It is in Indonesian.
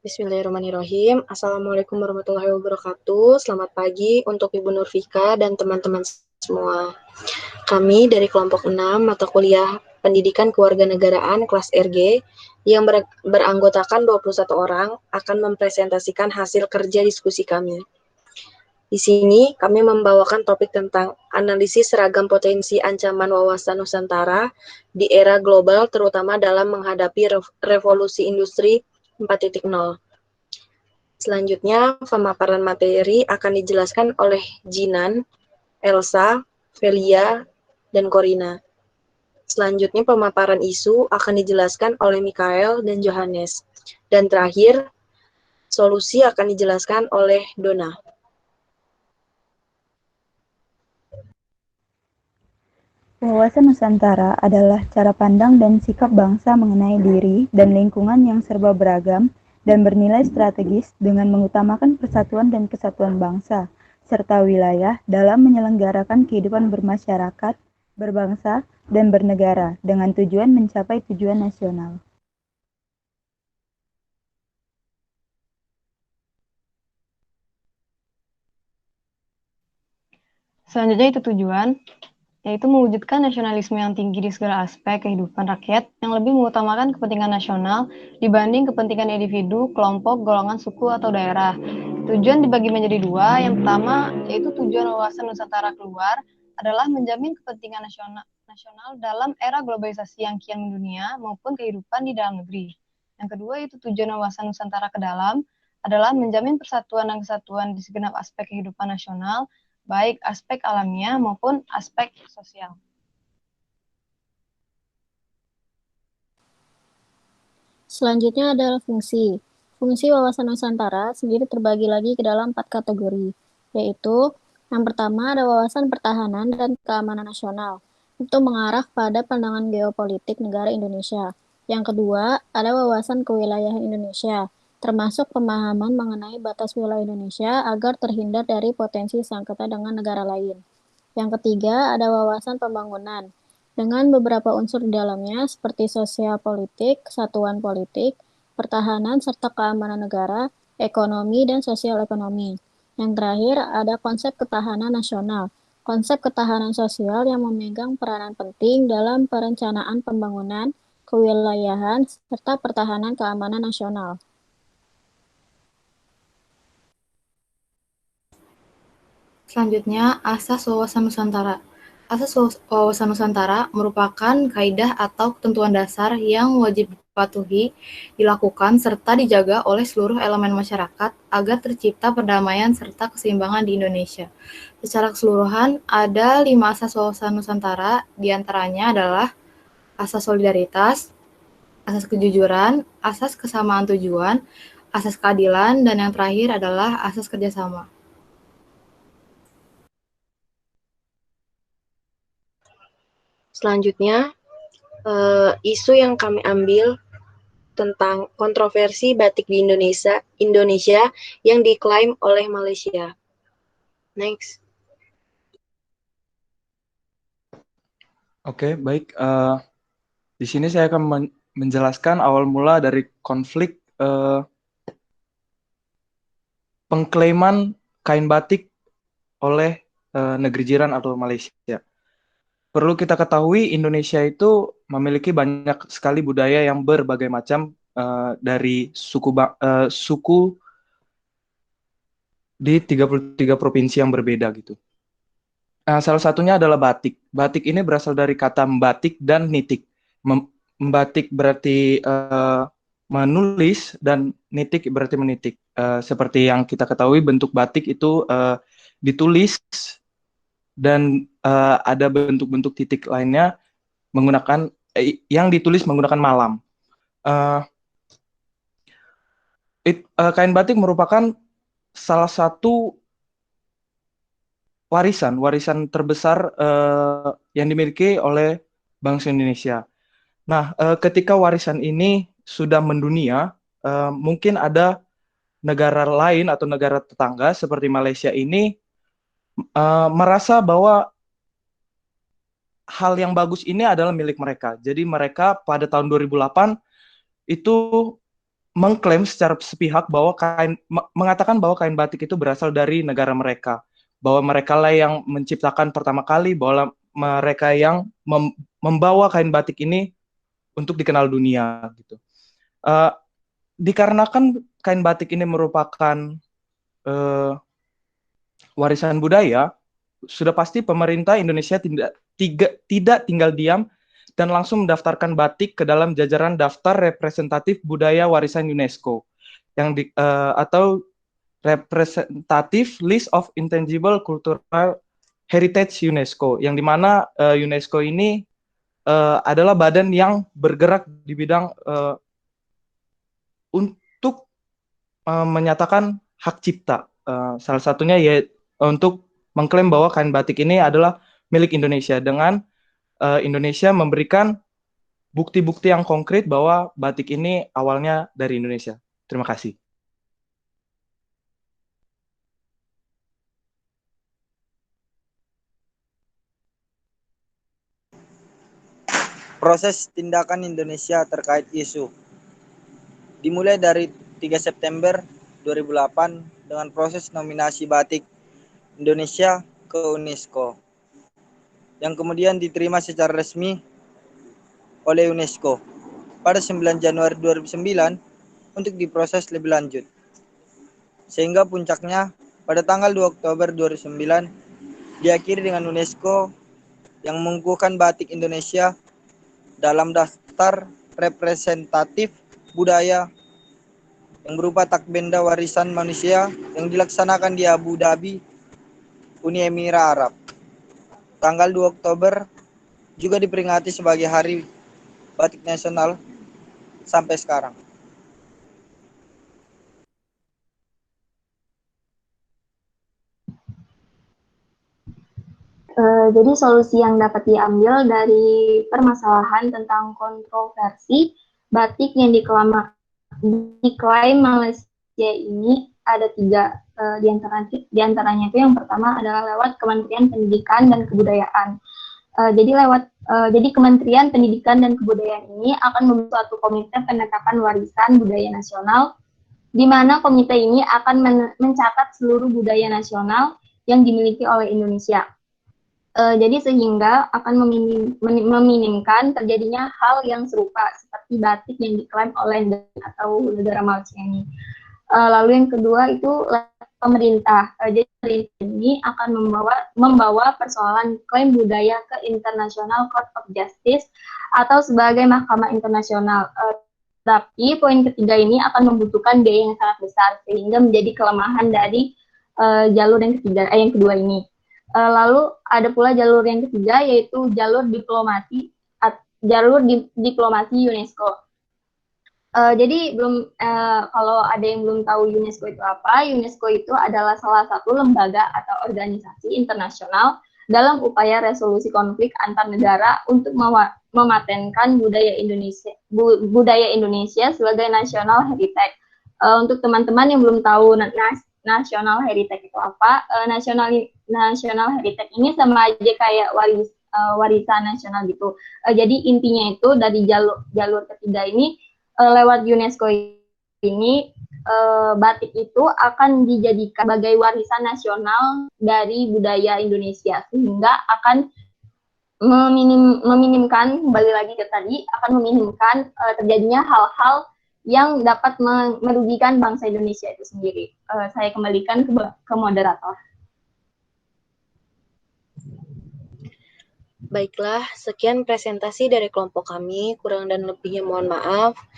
Bismillahirrahmanirrahim. Assalamualaikum warahmatullahi wabarakatuh. Selamat pagi untuk Ibu Nurfika dan teman-teman semua. Kami dari kelompok 6 mata kuliah Pendidikan Kewarganegaraan kelas RG yang beranggotakan 21 orang akan mempresentasikan hasil kerja diskusi kami. Di sini kami membawakan topik tentang analisis seragam potensi ancaman wawasan Nusantara di era global terutama dalam menghadapi revolusi industri 4.0. Selanjutnya, pemaparan materi akan dijelaskan oleh Jinan, Elsa, Velia, dan Corina. Selanjutnya, pemaparan isu akan dijelaskan oleh Mikael dan Johannes. Dan terakhir, solusi akan dijelaskan oleh Donna. Wawasan Nusantara adalah cara pandang dan sikap bangsa mengenai diri dan lingkungan yang serba beragam dan bernilai strategis dengan mengutamakan persatuan dan kesatuan bangsa, serta wilayah dalam menyelenggarakan kehidupan bermasyarakat, berbangsa, dan bernegara dengan tujuan mencapai tujuan nasional. Selanjutnya itu tujuan, yaitu mewujudkan nasionalisme yang tinggi di segala aspek kehidupan rakyat yang lebih mengutamakan kepentingan nasional dibanding kepentingan individu, kelompok, golongan, suku, atau daerah. Tujuan dibagi menjadi dua. Yang pertama, yaitu tujuan wawasan Nusantara keluar adalah menjamin kepentingan nasional dalam era globalisasi yang kian mendunia maupun kehidupan di dalam negeri. Yang kedua, yaitu tujuan wawasan Nusantara ke dalam adalah menjamin persatuan dan kesatuan di segenap aspek kehidupan nasional, baik aspek alamiah maupun aspek sosial. Selanjutnya adalah fungsi. Fungsi wawasan Nusantara sendiri terbagi lagi ke dalam 4 kategori, yaitu yang pertama ada wawasan pertahanan dan keamanan nasional, itu mengarah pada pandangan geopolitik negara Indonesia. Yang kedua, ada wawasan kewilayahan Indonesia, termasuk pemahaman mengenai batas wilayah Indonesia agar terhindar dari potensi sengketa dengan negara lain. Yang ketiga, ada wawasan pembangunan, dengan beberapa unsur di dalamnya seperti sosial politik, kesatuan politik, pertahanan serta keamanan negara, ekonomi, dan sosial ekonomi. Yang terakhir, ada konsep ketahanan nasional, konsep ketahanan sosial yang memegang peranan penting dalam perencanaan pembangunan, kewilayahan, serta pertahanan keamanan nasional. Selanjutnya, asas wawasan Nusantara. Asas wawasan Nusantara merupakan kaidah atau ketentuan dasar yang wajib dipatuhi, dilakukan, serta dijaga oleh seluruh elemen masyarakat agar tercipta perdamaian serta keseimbangan di Indonesia. Secara keseluruhan, ada 5 asas wawasan Nusantara, diantaranya adalah asas solidaritas, asas kejujuran, asas kesamaan tujuan, asas keadilan, dan yang terakhir adalah asas kerjasama. Selanjutnya, isu yang kami ambil tentang kontroversi batik di Indonesia yang diklaim oleh Malaysia. Next. Oke, baik. Di sini saya akan menjelaskan awal mula dari konflik pengklaiman kain batik oleh negeri jiran atau Malaysia. Perlu kita ketahui, Indonesia itu memiliki banyak sekali budaya yang berbagai macam dari suku di 33 provinsi yang berbeda gitu. Salah satunya adalah batik. Batik ini berasal dari kata membatik dan nitik. Membatik berarti menulis dan nitik berarti menitik. Seperti yang kita ketahui, bentuk batik itu ditulis dan ada bentuk-bentuk titik lainnya menggunakan yang ditulis menggunakan malam. Kain batik merupakan salah satu warisan terbesar yang dimiliki oleh bangsa Indonesia. Nah, ketika warisan ini sudah mendunia, mungkin ada negara lain atau negara tetangga seperti Malaysia ini merasa bahwa hal yang bagus ini adalah milik mereka. Jadi mereka pada tahun 2008 itu mengklaim secara sepihak bahwa mengatakan bahwa kain batik itu berasal dari negara mereka, bahwa mereka lah yang menciptakan pertama kali, bahwa mereka yang membawa kain batik ini untuk dikenal dunia gitu. Dikarenakan kain batik ini merupakan warisan budaya, sudah pasti pemerintah Indonesia tidak tinggal diam dan langsung mendaftarkan batik ke dalam jajaran daftar representatif budaya warisan UNESCO atau representative list of intangible cultural heritage UNESCO, yang dimana UNESCO ini adalah badan yang bergerak di bidang untuk menyatakan hak cipta. Salah satunya yaitu untuk mengklaim bahwa kain batik ini adalah milik Indonesia dengan Indonesia memberikan bukti-bukti yang konkret bahwa batik ini awalnya dari Indonesia. Terima kasih. Proses tindakan Indonesia terkait isu dimulai dari 3 September 2008 dengan proses nominasi batik Indonesia ke UNESCO yang kemudian diterima secara resmi oleh UNESCO pada 9 Januari 2009 untuk diproses lebih lanjut. Sehingga puncaknya pada tanggal 2 Oktober 2009 diakhiri dengan UNESCO yang mengukuhkan batik Indonesia dalam daftar representatif budaya yang berupa takbenda warisan manusia yang dilaksanakan di Abu Dhabi, Uni Emirat Arab. Tanggal 2 Oktober juga diperingati sebagai Hari Batik Nasional sampai sekarang. Jadi solusi yang dapat diambil dari permasalahan tentang kontroversi batik yang diklaim Malaysia ini ada 3 diantaranya itu yang pertama adalah lewat Kementerian Pendidikan dan Kebudayaan. Jadi Kementerian Pendidikan dan Kebudayaan ini akan membentuk suatu komite penetapan warisan budaya nasional, di mana komite ini akan mencatat seluruh budaya nasional yang dimiliki oleh Indonesia. Jadi sehingga akan meminimkan terjadinya hal yang serupa seperti batik yang diklaim oleh negara Malaysia ini. Lalu yang kedua itu pemerintah. Jadi pemerintah ini akan membawa persoalan klaim budaya ke International Court of Justice atau sebagai mahkamah internasional. Tapi poin ketiga ini akan membutuhkan biaya yang sangat besar sehingga menjadi kelemahan dari jalur yang kedua ini. Lalu ada pula jalur yang ketiga yaitu jalur diplomasi UNESCO. Jadi kalau ada yang belum tahu UNESCO itu apa, UNESCO itu adalah salah satu lembaga atau organisasi internasional dalam upaya resolusi konflik antar negara untuk mematenkan budaya Indonesia sebagai national heritage. Untuk teman-teman yang belum tahu national heritage itu apa, national heritage ini sama aja kayak warisan nasional gitu. Jadi intinya itu dari jalur ketiga ini lewat UNESCO ini batik itu akan dijadikan sebagai warisan nasional dari budaya Indonesia sehingga akan meminimkan kembali lagi ke tadi akan meminimkan terjadinya hal-hal yang dapat merugikan bangsa Indonesia itu sendiri. Saya kembalikan ke moderator. Baiklah, sekian presentasi dari kelompok kami. Kurang dan lebihnya mohon maaf.